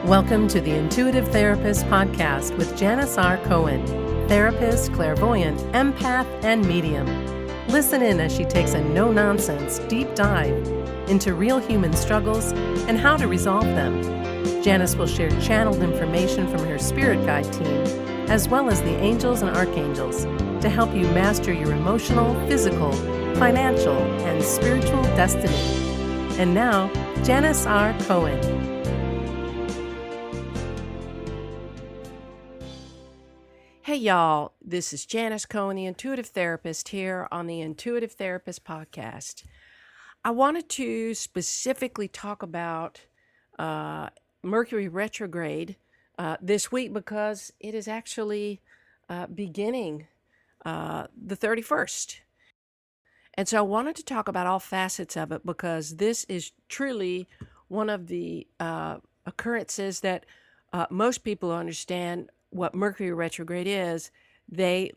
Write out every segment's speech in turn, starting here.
Welcome to the Intuitive Therapist Podcast with Janis Cohen, therapist, clairvoyant, empath, and medium. Listen in as she takes a no-nonsense deep dive into real human struggles and how to resolve them. Janis will share channeled information from her spirit guide team, as well as the angels and archangels, to help you master your emotional, physical, financial, and spiritual destiny. And now, Janis R. Cohen. Hey y'all, this is Janis Cohen, the Intuitive Therapist, here on the Intuitive Therapist Podcast. I wanted to specifically talk about Mercury Retrograde this week because it is actually beginning the 31st. And so I wanted to talk about all facets of it because this is truly one of the occurrences that most people understand what Mercury retrograde is. They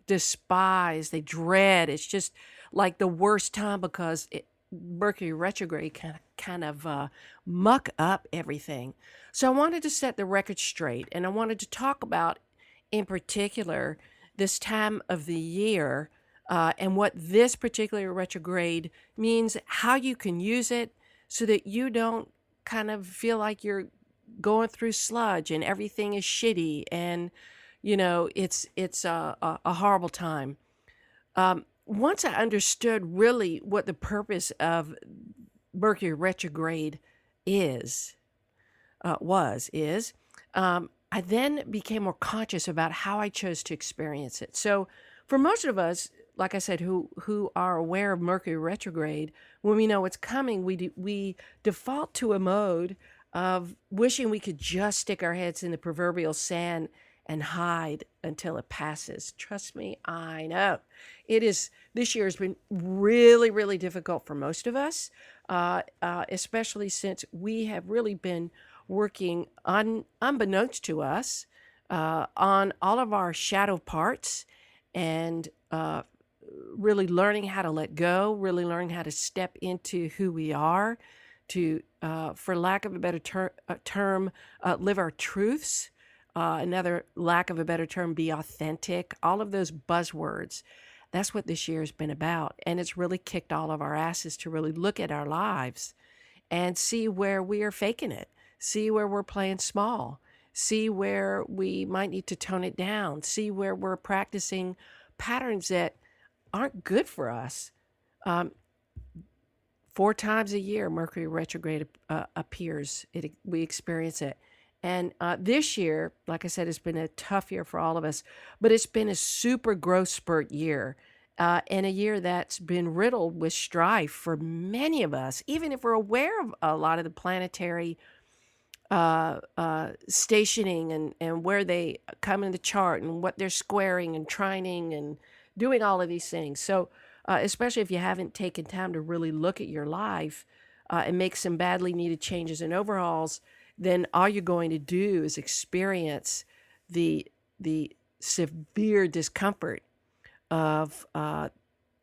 despise, they dread. It's just like the worst time because Mercury retrograde kind of muck up everything. So I wanted to set the record straight, and I wanted to talk about, in particular, this time of the year and what this particular retrograde means, how you can use it so that you don't kind of feel like you're going through sludge and everything is shitty and it's a horrible time. Once I understood really what the purpose of Mercury retrograde I then became more conscious about how I chose to experience it. So for most of us, like I said, who are aware of Mercury retrograde, when we know it's coming, we default to a mode of wishing we could just stick our heads in the proverbial sand and hide until it passes. Trust me, I know. This year has been really, really difficult for most of us, especially since we have really been working unbeknownst to us on all of our shadow parts and really learning how to let go, really learning how to step into who we are, to, for lack of a better term, live our truths. Another lack of a better term, be authentic. All of those buzzwords. That's what this year has been about. And it's really kicked all of our asses to really look at our lives and see where we are faking it, see where we're playing small, see where we might need to tone it down, see where we're practicing patterns that aren't good for us. 4 times a year, Mercury retrograde appears. We experience it. And this year, like I said, it's been a tough year for all of us, but it's been a super growth spurt year and a year that's been riddled with strife for many of us, even if we're aware of a lot of the planetary stationing and where they come in the chart and what they're squaring and trining and doing all of these things. So especially if you haven't taken time to really look at your life and make some badly needed changes and overhauls, then all you're going to do is experience the severe discomfort of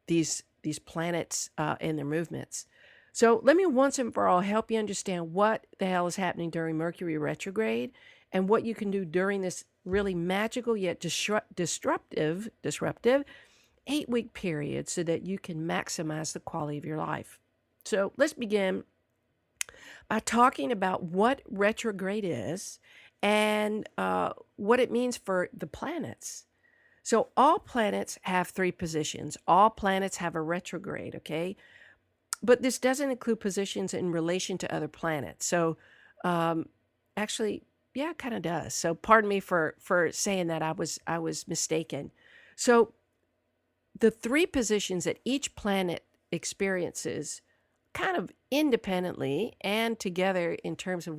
these planets and their movements. So let me once and for all help you understand what the hell is happening during Mercury retrograde and what you can do during this really magical yet disruptive 8-week period so that you can maximize the quality of your life. So let's begin by talking about what retrograde is and what it means for the planets. So all planets have 3 positions. All planets have a retrograde, okay? But this doesn't include positions in relation to other planets. So actually, yeah, it kind of does. So pardon me for saying that. I was mistaken. So the 3 positions that each planet experiences kind of independently and together in terms of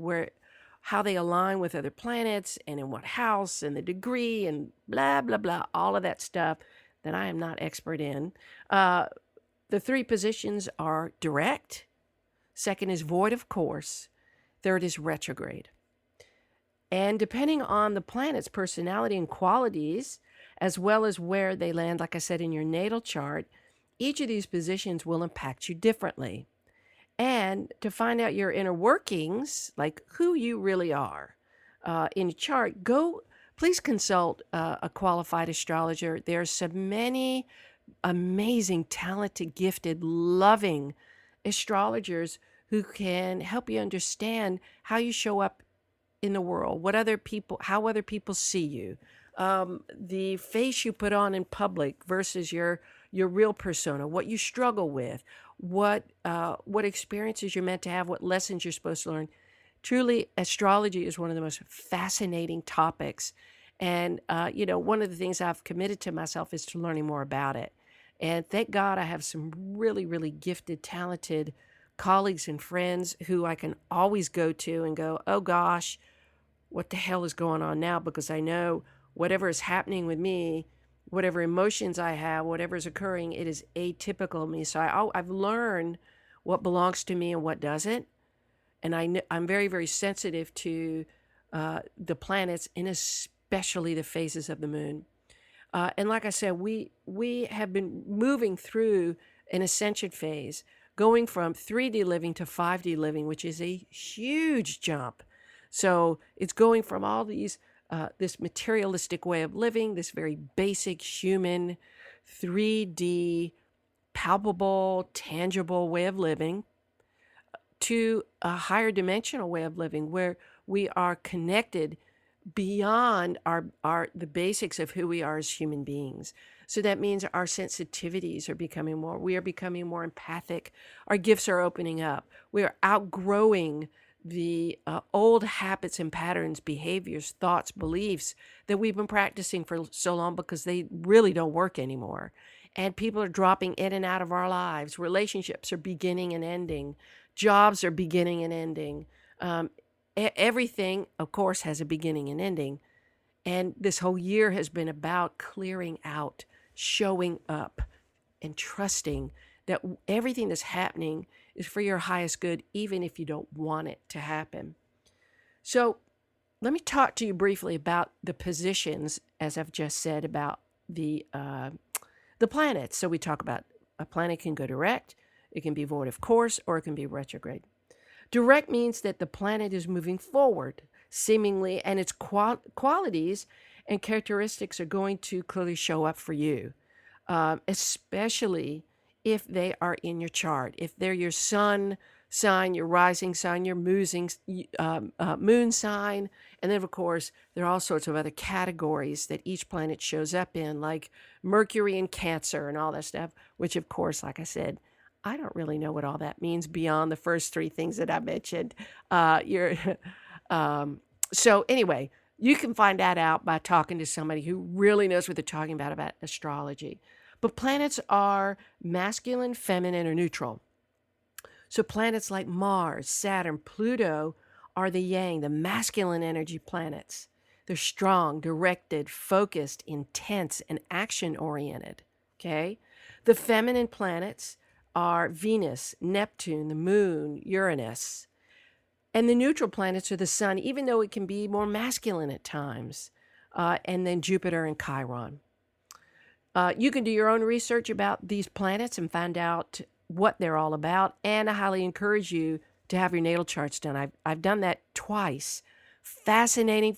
how they align with other planets and in what house and the degree and blah, blah, blah, all of that stuff that I am not expert in. The 3 positions are direct. Second is void of course. Third is retrograde. And depending on the planet's personality and qualities, as well as where they land, like I said, in your natal chart, each of these positions will impact you differently. And to find out your inner workings, like who you really are in a chart, please consult a qualified astrologer. There's so many amazing, talented, gifted, loving astrologers who can help you understand how you show up in the world, how other people see you, the face you put on in public versus your real persona, what you struggle with, what experiences you're meant to have, what lessons you're supposed to learn. Truly, astrology is one of the most fascinating topics. And, one of the things I've committed to myself is to learning more about it. And thank God I have some really, really gifted, talented colleagues and friends who I can always go to and go, oh gosh, what the hell is going on now? Because I know whatever is happening with me, whatever emotions I have, whatever is occurring, it is atypical of me. So I've learned what belongs to me and what doesn't. And I'm very, very sensitive to the planets and especially the phases of the moon. And like I said, we have been moving through an ascension phase, going from 3D living to 5D living, which is a huge jump. So it's going from all this materialistic way of living, this very basic human 3D, palpable, tangible way of living, to a higher dimensional way of living where we are connected beyond the basics of who we are as human beings. So that means our sensitivities we are becoming more empathic. Our gifts are opening up. We are outgrowing the old habits and patterns, behaviors, thoughts, beliefs that we've been practicing for so long because they really don't work anymore. And people are dropping in and out of our lives. Relationships are beginning and ending. Jobs are beginning and ending. Everything, of course, has a beginning and ending. And this whole year has been about clearing out, showing up, and trusting that everything that's happening is for your highest good, even if you don't want it to happen. So let me talk to you briefly about the positions, as I've just said, about the planets. So we talk about a planet can go direct, it can be void of course, or it can be retrograde. Direct means that the planet is moving forward, seemingly, and its qualities and characteristics are going to clearly show up for you, especially if they are in your chart. If they're your sun sign, your rising sign, your moon sign, and then, of course, there are all sorts of other categories that each planet shows up in, like Mercury and Cancer and all that stuff, which, of course, like I said, I don't really know what all that means beyond the first three things that I mentioned. So anyway, you can find that out by talking to somebody who really knows what they're talking about astrology. But planets are masculine, feminine, or neutral. So planets like Mars, Saturn, Pluto are the yang, the masculine energy planets. They're strong, directed, focused, intense, and action-oriented. Okay? The feminine planets are Venus, Neptune, the moon, Uranus. And the neutral planets are the sun, even though it can be more masculine at times. And then Jupiter and Chiron. You can do your own research about these planets and find out what they're all about. And I highly encourage you to have your natal charts done. I've done that twice. Fascinating,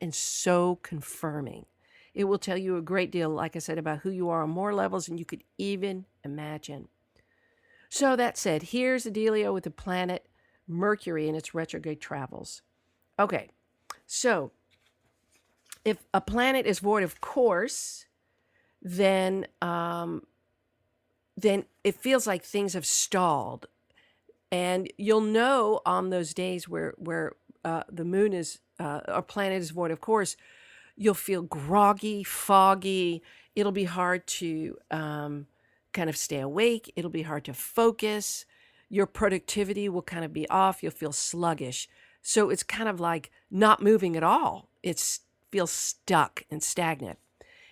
and so confirming. It will tell you a great deal, like I said, about who you are on more levels than you could even imagine. So that said, here's the dealio with the planet Mercury and its retrograde travels. Okay, so if a planet is void of course, then it feels like things have stalled. And you'll know on those days where the moon is, or planet is void of course, you'll feel groggy, foggy. It'll be hard to kind of stay awake. It'll be hard to focus. Your productivity will kind of be off. You'll feel sluggish. So it's kind of like not moving at all. It feels stuck and stagnant.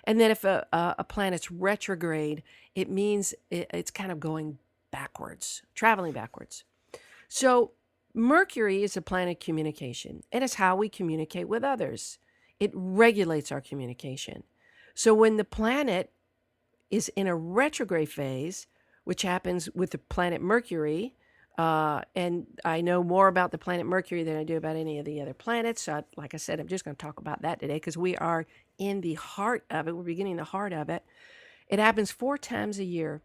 And then if a planet's retrograde, it means it's kind of going backwards, traveling backwards. So Mercury is a planet of communication, and it's how we communicate with others. It regulates our communication. So when the planet is in a retrograde phase, which happens with the planet Mercury, And I know more about the planet Mercury than I do about any of the other planets. So, like I said, I'm just going to talk about that today because we are in the heart of it. We're beginning the heart of it. It happens 4 times a year.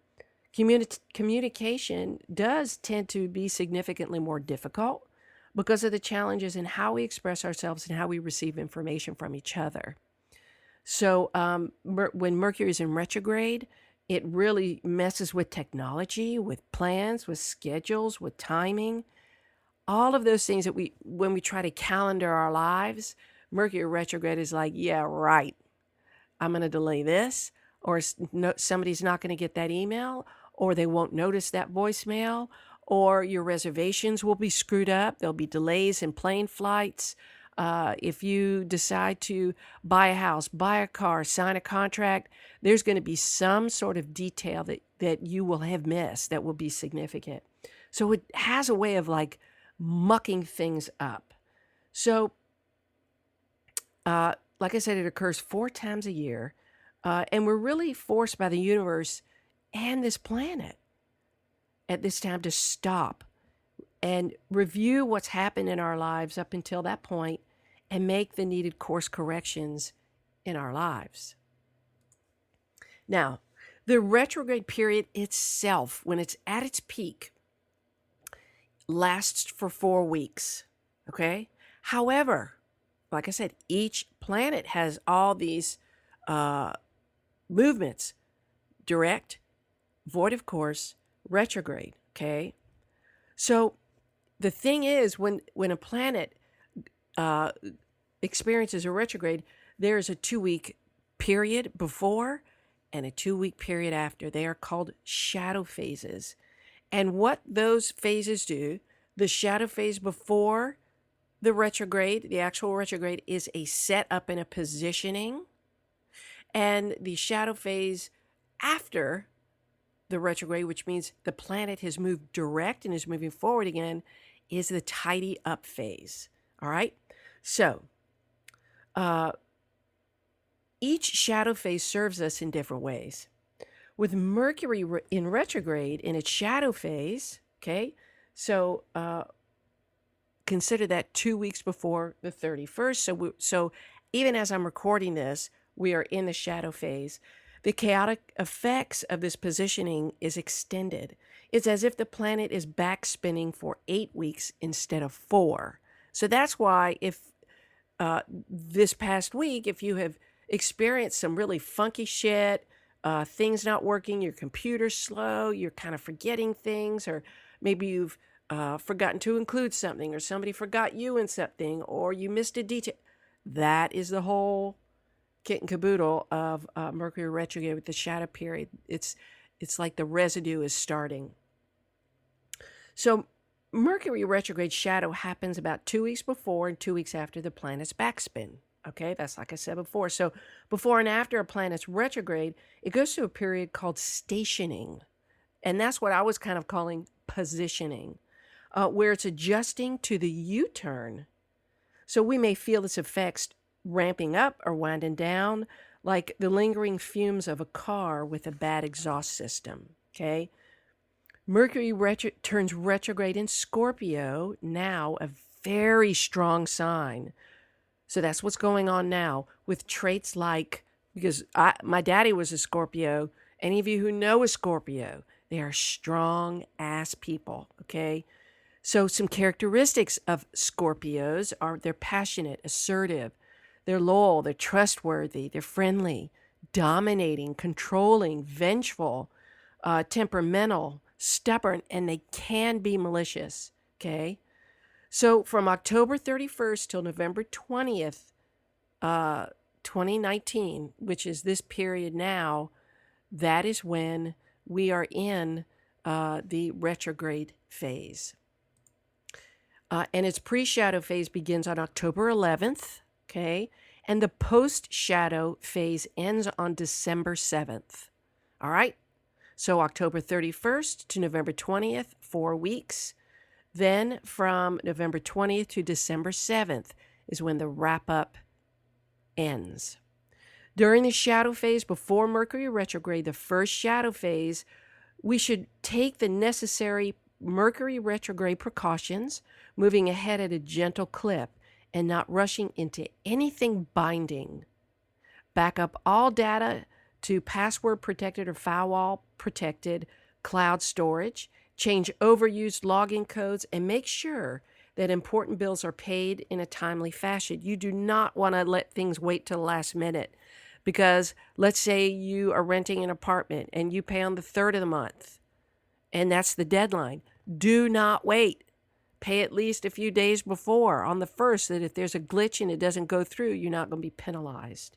Communication does tend to be significantly more difficult because of the challenges in how we express ourselves and how we receive information from each other. So when Mercury is in retrograde, it really messes with technology, with plans, with schedules, with timing. All of those things that when we try to calendar our lives, Mercury retrograde is like, yeah, right. I'm going to delay this, or somebody's not going to get that email, or they won't notice that voicemail, or your reservations will be screwed up. There'll be delays in plane flights. If you decide to buy a house, buy a car, sign a contract, there's going to be some sort of detail that you will have missed that will be significant. So it has a way of like mucking things up. So, like I said, it occurs 4 times a year, and we're really forced by the universe and this planet at this time to stop and review what's happened in our lives up until that point and make the needed course corrections in our lives. Now, the retrograde period itself, when it's at its peak, lasts for 4 weeks, okay? However, like I said, each planet has all these movements: direct, void of course, retrograde, okay? So the thing is, when a planet experiences a retrograde, there's a 2-week period before and a 2-week period after. They are called shadow phases. And what those phases do, the shadow phase before the retrograde, the actual retrograde, is a setup and a positioning. And the shadow phase after the retrograde, which means the planet has moved direct and is moving forward again, is the tidy up phase. All right? So, each shadow phase serves us in different ways. With Mercury in retrograde in its shadow phase, okay, so consider that 2 weeks before the 31st. So even as I'm recording this, we are in the shadow phase. The chaotic effects of this positioning is extended. It's as if the planet is back spinning for 8 weeks instead of 4. So that's why if this past week, if you have experienced some really funky shit, things not working, your computer's slow, you're kind of forgetting things, or maybe you've forgotten to include something, or somebody forgot you in something, or you missed a detail. That is the whole kit and caboodle of Mercury retrograde with the shadow period. It's like the residue is starting. So Mercury retrograde shadow happens about 2 weeks before and 2 weeks after the planet's backspin. Okay, that's like I said before. So before and after a planet's retrograde, it goes through a period called stationing. And that's what I was kind of calling positioning, where it's adjusting to the U-turn. So we may feel its effects ramping up or winding down, like the lingering fumes of a car with a bad exhaust system. Okay. Mercury turns retrograde in Scorpio, now a very strong sign. So that's what's going on now with traits like, because my daddy was a Scorpio. Any of you who know a Scorpio, they are strong ass people, okay? So some characteristics of Scorpios are they're passionate, assertive, they're loyal, they're trustworthy, they're friendly, dominating, controlling, vengeful, temperamental, stubborn, and they can be malicious, okay? So from October 31st till November 20th, 2019, which is this period now, that is when we are in the retrograde phase. And its pre-shadow phase begins on October 11th, okay? And the post-shadow phase ends on December 7th, all right? So October 31st to November 20th, 4 weeks. Then from November 20th to December 7th is when the wrap-up ends. During the shadow phase before Mercury retrograde, the first shadow phase, we should take the necessary Mercury retrograde precautions, moving ahead at a gentle clip, and not rushing into anything binding. Back up all data to password protected or firewall protected cloud storage. Change overused login codes and make sure that important bills are paid in a timely fashion. You do not want to let things wait till the last minute because let's say you are renting an apartment and you pay on the 3rd of the month and that's the deadline. Do not wait. Pay at least a few days before on the 1st, that if there's a glitch and it doesn't go through, you're not going to be penalized.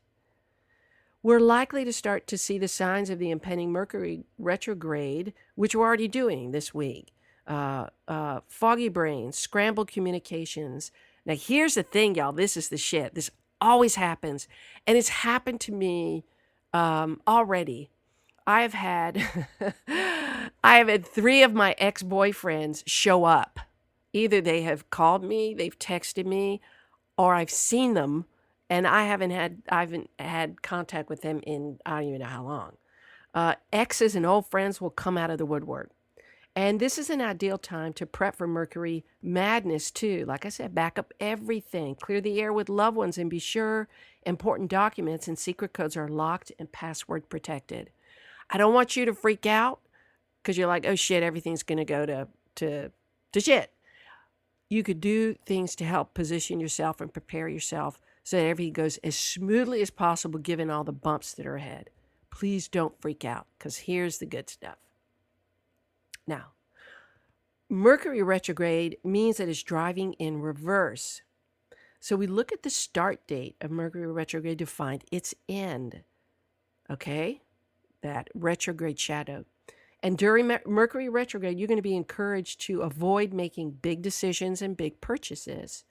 We're likely to start to see the signs of the impending Mercury retrograde, which we're already doing this week. Foggy brains, scrambled communications. Now, here's the thing, y'all. This is the shit. This always happens. And it's happened to me already. I have had 3 of my ex-boyfriends show up. Either they have called me, they've texted me, or I've seen them, and I haven't had contact with them in I don't even know how long. Exes and old friends will come out of the woodwork. And this is an ideal time to prep for Mercury madness too. Like I said, back up everything, clear the air with loved ones, and be sure important documents and secret codes are locked and password protected. I don't want you to freak out because you're like, oh shit, everything's going to go to shit. You could do things to help position yourself and prepare yourself so that everything goes as smoothly as possible given all the bumps that are ahead. Please don't freak out because here's the good stuff. Now, Mercury retrograde means that it's driving in reverse. So we look at the start date of Mercury retrograde to find its end. Okay? That retrograde shadow. And during Mercury retrograde, you're going to be encouraged to avoid making big decisions and big purchases.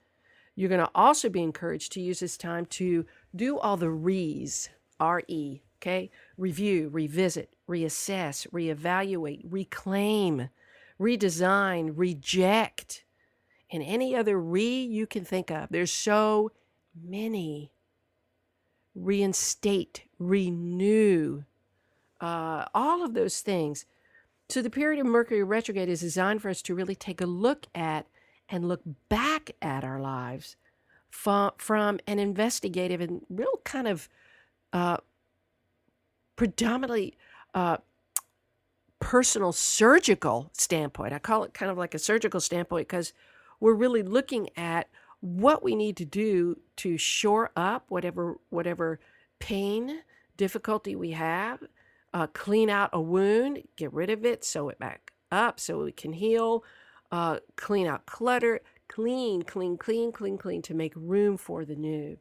You're going to also be encouraged to use this time to do all the re's, R-E, okay? Review, revisit, reassess, reevaluate, reclaim, redesign, reject, and any other you can think of. There's so many. Reinstate, renew, all of those things. So the period of Mercury retrograde is designed for us to really take a look at and look back at our lives from an investigative and real kind of predominantly personal surgical standpoint. I call it kind of like a surgical standpoint because we're really looking at what we need to do to shore up whatever pain, difficulty we have, clean out a wound, get rid of it, sew it back up so we can heal, clean out clutter, clean to make room for the new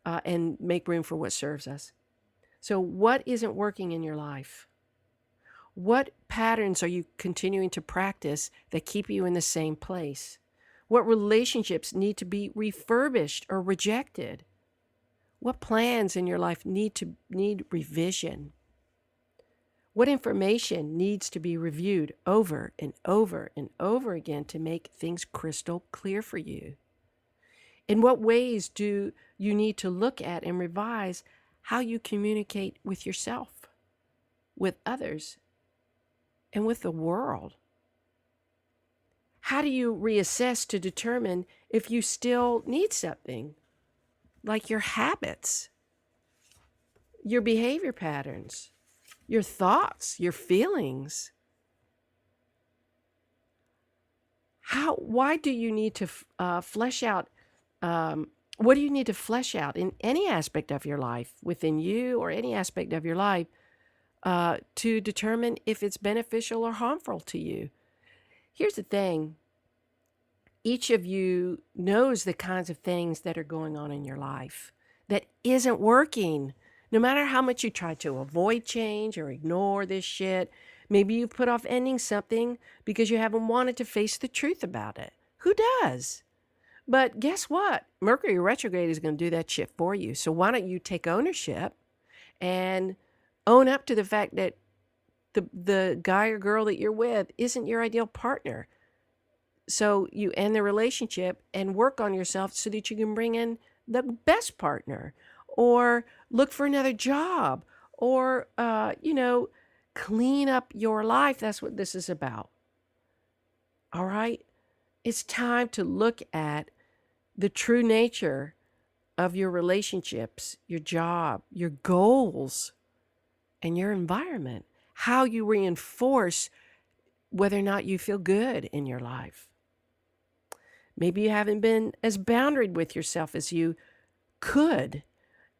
and make room for what serves us. So what isn't working in your life? What patterns are you continuing to practice that keep you in the same place? What relationships need to be refurbished or rejected? What plans in your life need revision? What information needs to be reviewed over and over and over again to make things crystal clear for you? In what ways do you need to look at and revise how you communicate with yourself, with others, and with the world? How do you reassess to determine if you still need something, like your habits, your behavior patterns, your thoughts, your feelings? Why do you need to flesh out, what do you need to flesh out in any aspect of your life, within you or any aspect of your life, to determine if it's beneficial or harmful to you? Here's the thing. Each of you knows the kinds of things that are going on in your life that isn't working. No matter how much you try to avoid change or ignore this shit, maybe you put off ending something because you haven't wanted to face the truth about it. Who does? But guess what? Mercury retrograde is going to do that shit for you. So why don't you take ownership and own up to the fact that the guy or girl that you're with isn't your ideal partner. So you end the relationship and work on yourself so that you can bring in the best partner, or look for another job, or, clean up your life. That's what this is about. All right? It's time to look at the true nature of your relationships, your job, your goals, and your environment. How you reinforce whether or not you feel good in your life. Maybe you haven't been as boundaried with yourself as you could,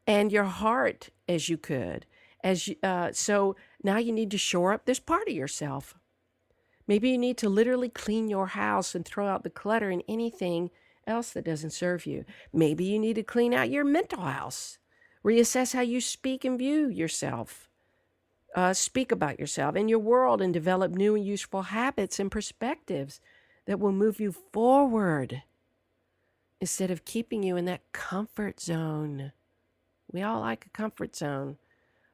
and your heart as you could. So now you need to shore up this part of yourself. Maybe you need to literally clean your house and throw out the clutter and anything else that doesn't serve you. Maybe you need to clean out your mental house. Reassess how you speak and view yourself. Speak about yourself and your world and develop new and useful habits and perspectives that will move you forward instead of keeping you in that comfort zone. We all like a comfort zone,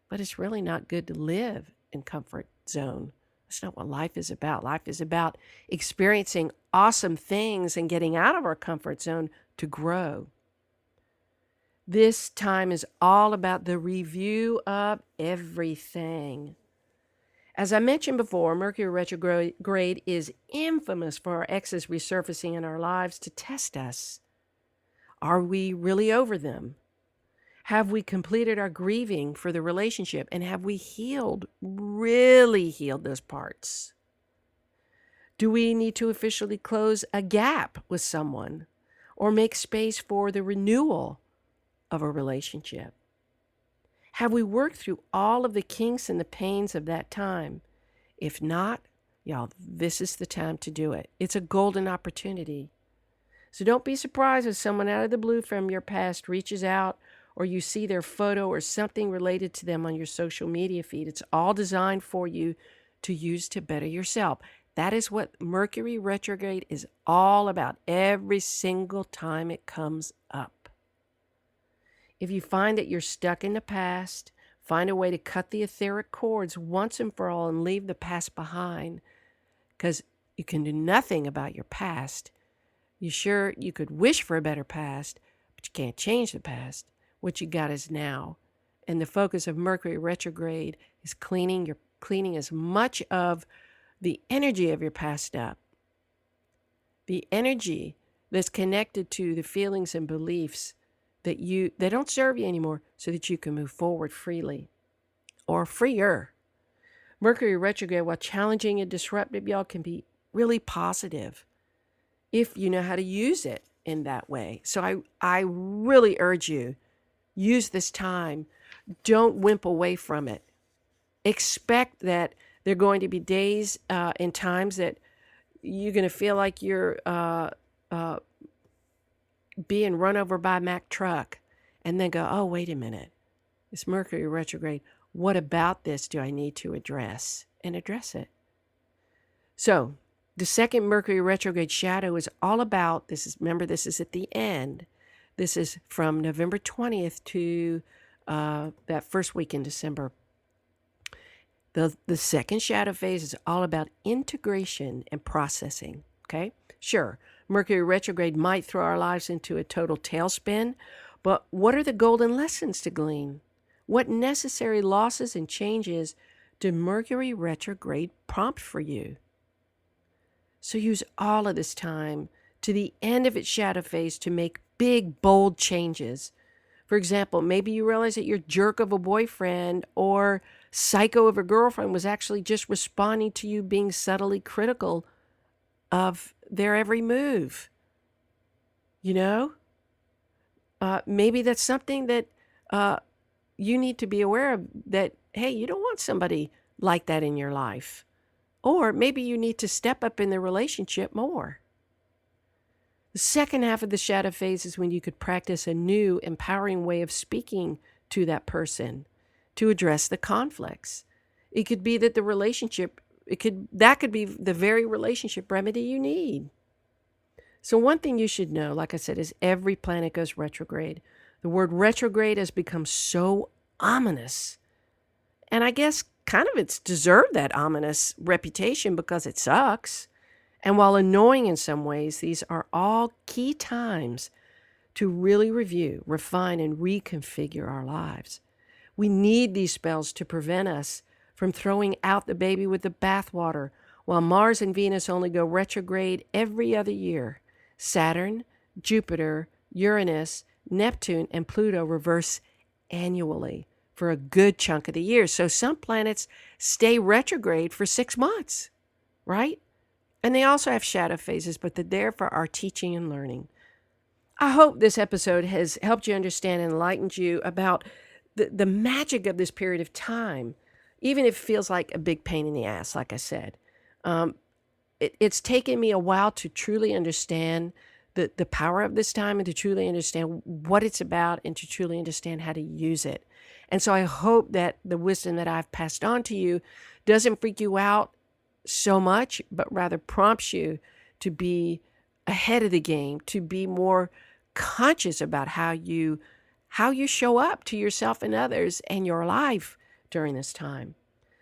but it's really not good to live in comfort zone. That's not what life is about. Life is about experiencing awesome things and getting out of our comfort zone to grow. This time is all about the review of everything. As I mentioned before, Mercury retrograde is infamous for our exes resurfacing in our lives to test us. Are we really over them? Have we completed our grieving for the relationship? And have we really healed those parts? Do we need to officially close a gap with someone or make space for the renewal of a relationship? Have we worked through all of the kinks and the pains of that time? If not, y'all, this is the time to do it. It's a golden opportunity. So don't be surprised if someone out of the blue from your past reaches out or you see their photo or something related to them on your social media feed. It's all designed for you to use to better yourself. That is what Mercury retrograde is all about every single time it comes up. If you find that you're stuck in the past, find a way to cut the etheric cords once and for all and leave the past behind, because you can do nothing about your past. You could wish for a better past, but you can't change the past. What you got is now. And the focus of Mercury retrograde is cleaning as much of the energy of your past up. The energy that's connected to the feelings and beliefs that don't serve you anymore, so that you can move forward freely or freer. Mercury retrograde, while challenging and disruptive, y'all, can be really positive if you know how to use it in that way. So I really urge you, use this time. Don't wimp away from it. Expect that there are going to be days and times that you're going to feel like you're being run over by a Mack truck, and then go, oh, wait a minute. It's Mercury retrograde. What about this do I need to address? And address it. So the second Mercury retrograde shadow is all about, remember, this is at the end. This is from November 20th to that first week in December. The second shadow phase is all about integration and processing, okay? Sure, Mercury retrograde might throw our lives into a total tailspin, but what are the golden lessons to glean? What necessary losses and changes do Mercury retrograde prompt for you? So use all of this time to the end of its shadow phase to make big, bold changes. For example, maybe you realize that your jerk of a boyfriend or psycho of a girlfriend was actually just responding to you being subtly critical of their every move. You know? Maybe that's something that you need to be aware of, that, hey, you don't want somebody like that in your life. Or maybe you need to step up in the relationship more. The second half of the shadow phase is when you could practice a new, empowering way of speaking to that person to address the conflicts. It could be that that could be the very relationship remedy you need. So one thing you should know, like I said, is every planet goes retrograde. The word retrograde has become so ominous. And I guess kind of it's deserved that ominous reputation because it sucks. And while annoying in some ways, these are all key times to really review, refine, and reconfigure our lives. We need these spells to prevent us from throwing out the baby with the bathwater while Mars and Venus only go retrograde every other year. Saturn, Jupiter, Uranus, Neptune, and Pluto reverse annually for a good chunk of the year. So some planets stay retrograde for 6 months, right? And they also have shadow phases, but they're there for our teaching and learning. I hope this episode has helped you understand and enlightened you about the magic of this period of time, even if it feels like a big pain in the ass, like I said. It's taken me a while to truly understand the power of this time and to truly understand what it's about and to truly understand how to use it. And so I hope that the wisdom that I've passed on to you doesn't freak you out so much, but rather prompts you to be ahead of the game, to be more conscious about how you show up to yourself and others and your life during this time.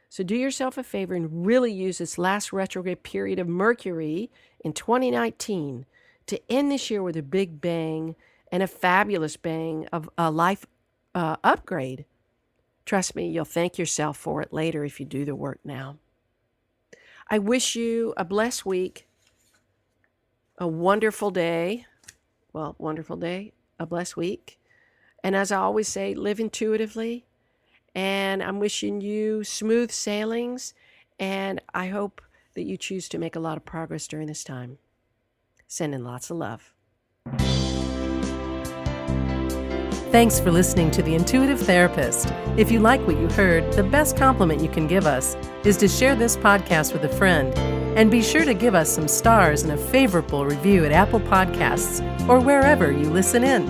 So do yourself a favor and really use this last retrograde period of Mercury in 2019 to end this year with a big bang and a fabulous bang of a life upgrade. Trust me, you'll thank yourself for it later if you do the work now. I wish you a blessed week, a wonderful day. Well, wonderful day, a blessed week. And as I always say, live intuitively. And I'm wishing you smooth sailings. And I hope that you choose to make a lot of progress during this time. Sending lots of love. Thanks for listening to The Intuitive Therapist. If you like what you heard, the best compliment you can give us is to share this podcast with a friend. And be sure to give us some stars and a favorable review at Apple Podcasts or wherever you listen in.